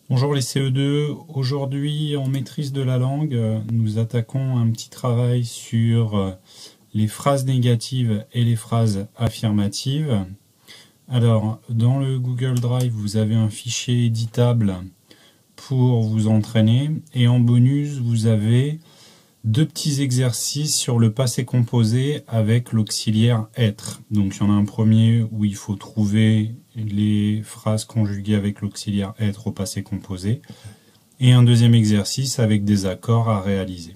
Bonjour les CE2, aujourd'hui en maîtrise de la langue, nous attaquons un petit travail sur les phrases négatives et les phrases affirmatives. Alors, dans le Google Drive, vous avez un fichier éditable pour vous entraîner et en bonus, vous avez deux petits exercices sur le passé composé avec l'auxiliaire être. Donc il y en a un premier où il faut trouver les phrases conjuguées avec l'auxiliaire être au passé composé et un deuxième exercice avec des accords à réaliser.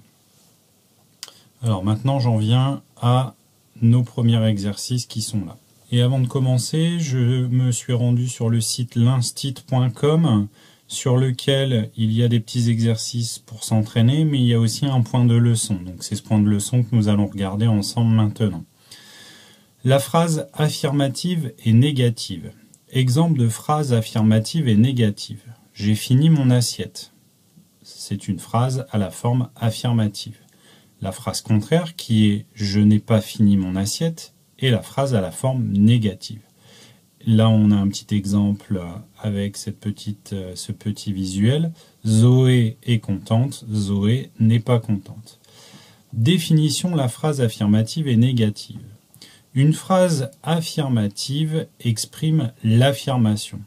Alors maintenant j'en viens à nos premiers exercices qui sont là. Et avant de commencer, je me suis rendu sur le site linstit.com sur lequel il y a des petits exercices pour s'entraîner, mais il y a aussi un point de leçon. Donc c'est ce point de leçon que nous allons regarder ensemble maintenant. La phrase affirmative et négative. Exemple de phrase affirmative et négative. J'ai fini mon assiette. C'est une phrase à la forme affirmative. La phrase contraire qui est je n'ai pas fini mon assiette est la phrase à la forme négative. Là, on a un petit exemple avec ce petit visuel. Zoé est contente, Zoé n'est pas contente. Définition, la phrase affirmative et négative. Une phrase affirmative exprime l'affirmation.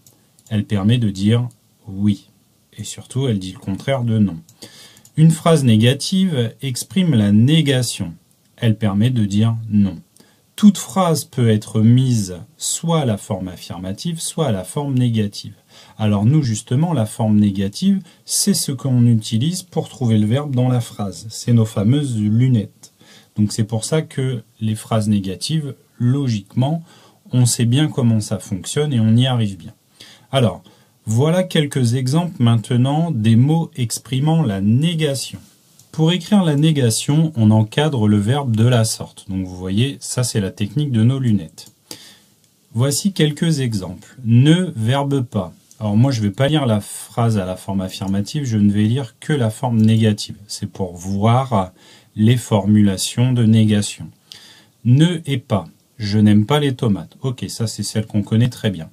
Elle permet de dire oui. Et surtout, elle dit le contraire de non. Une phrase négative exprime la négation. Elle permet de dire non. Toute phrase peut être mise soit à la forme affirmative, soit à la forme négative. Alors nous, justement, la forme négative, c'est ce qu'on utilise pour trouver le verbe dans la phrase. C'est nos fameuses lunettes. Donc c'est pour ça que les phrases négatives, logiquement, on sait bien comment ça fonctionne et on y arrive bien. Alors, voilà quelques exemples maintenant des mots exprimant la négation. Pour écrire la négation, on encadre le verbe de la sorte. Donc vous voyez, ça c'est la technique de nos lunettes. Voici quelques exemples. Ne, verbe pas. Alors moi je ne vais pas lire la phrase à la forme affirmative, je ne vais lire que la forme négative. C'est pour voir les formulations de négation. Ne et pas. Je n'aime pas les tomates. Ok, ça c'est celle qu'on connaît très bien.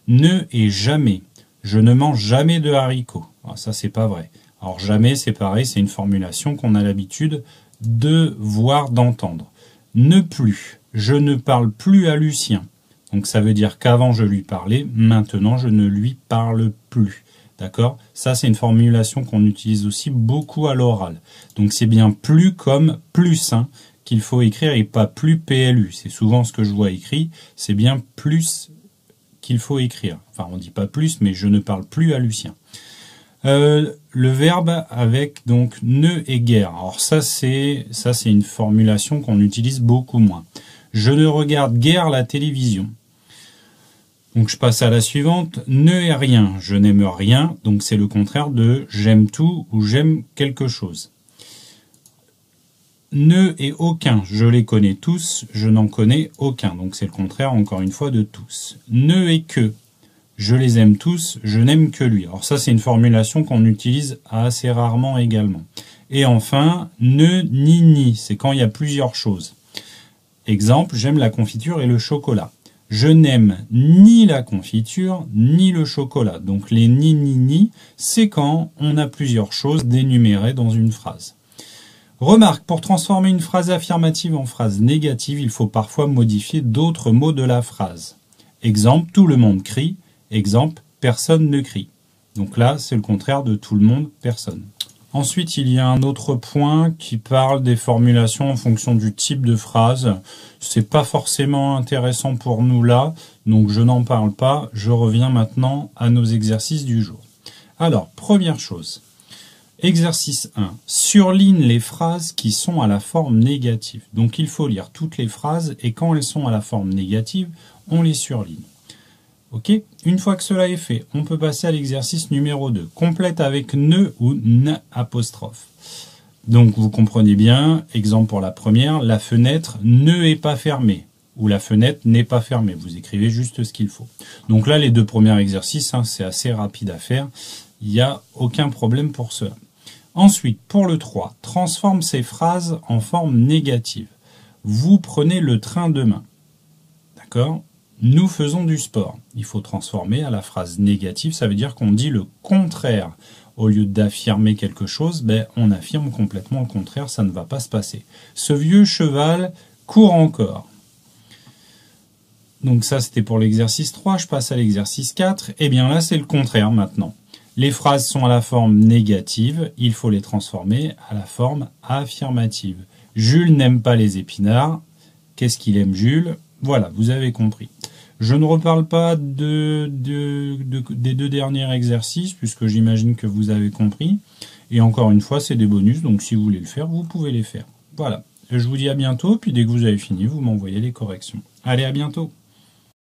Ne et jamais. Je ne mange jamais de haricots. Ah, ça c'est pas vrai. Alors jamais, c'est pareil, c'est une formulation qu'on a l'habitude de voir, d'entendre. Ne plus, je ne parle plus à Lucien. Donc ça veut dire qu'avant je lui parlais, maintenant je ne lui parle plus. D'accord? Ça c'est une formulation qu'on utilise aussi beaucoup à l'oral. Donc c'est bien plus comme plus hein, qu'il faut écrire et pas plus PLU. C'est souvent ce que je vois écrit, c'est bien plus qu'il faut écrire. Enfin on dit pas plus, mais je ne parle plus à Lucien. Le verbe avec donc ne et guère. Alors ça c'est une formulation qu'on utilise beaucoup moins. Je ne regarde guère la télévision. Donc je passe à la suivante. Ne et rien. Je n'aime rien. Donc c'est le contraire de j'aime tout ou j'aime quelque chose. Ne et aucun. Je les connais tous. Je n'en connais aucun. Donc c'est le contraire encore une fois de tous. Ne et que. Je les aime tous, je n'aime que lui. Alors ça, c'est une formulation qu'on utilise assez rarement également. Et enfin, ne, ni, c'est quand il y a plusieurs choses. Exemple, j'aime la confiture et le chocolat. Je n'aime ni la confiture, ni le chocolat. Donc les ni, c'est quand on a plusieurs choses d'énumérées dans une phrase. Remarque, pour transformer une phrase affirmative en phrase négative, il faut parfois modifier d'autres mots de la phrase. Exemple, tout le monde crie. Exemple, personne ne crie. Donc là, c'est le contraire de tout le monde, personne. Ensuite, il y a un autre point qui parle des formulations en fonction du type de phrase. C'est pas forcément intéressant pour nous là, donc je n'en parle pas. Je reviens maintenant à nos exercices du jour. Alors, première chose. Exercice 1. Surligne les phrases qui sont à la forme négative. Donc il faut lire toutes les phrases et quand elles sont à la forme négative, on les surligne. Ok. Une fois que cela est fait, on peut passer à l'exercice numéro 2. Complète avec ne ou n apostrophe. Donc vous comprenez bien, exemple pour la première, la fenêtre ne est pas fermée ou la fenêtre n'est pas fermée. Vous écrivez juste ce qu'il faut. Donc là, les deux premiers exercices, hein, c'est assez rapide à faire. Il n'y a aucun problème pour cela. Ensuite, pour le 3, transforme ces phrases en forme négative. Vous prenez le train demain. D'accord ? Nous faisons du sport. Il faut transformer à la phrase négative, ça veut dire qu'on dit le contraire. Au lieu d'affirmer quelque chose, on affirme complètement le contraire, ça ne va pas se passer. Ce vieux cheval court encore. Donc ça, c'était pour l'exercice 3. Je passe à l'exercice 4. Et bien là, c'est le contraire maintenant. Les phrases sont à la forme négative. Il faut les transformer à la forme affirmative. Jules n'aime pas les épinards. Qu'est-ce qu'il aime, Jules? Voilà, vous avez compris. Je ne reparle pas des deux derniers exercices, puisque j'imagine que vous avez compris. Et encore une fois, c'est des bonus, donc si vous voulez le faire, vous pouvez les faire. Voilà. Je vous dis à bientôt, puis dès que vous avez fini, vous m'envoyez les corrections. Allez, à bientôt!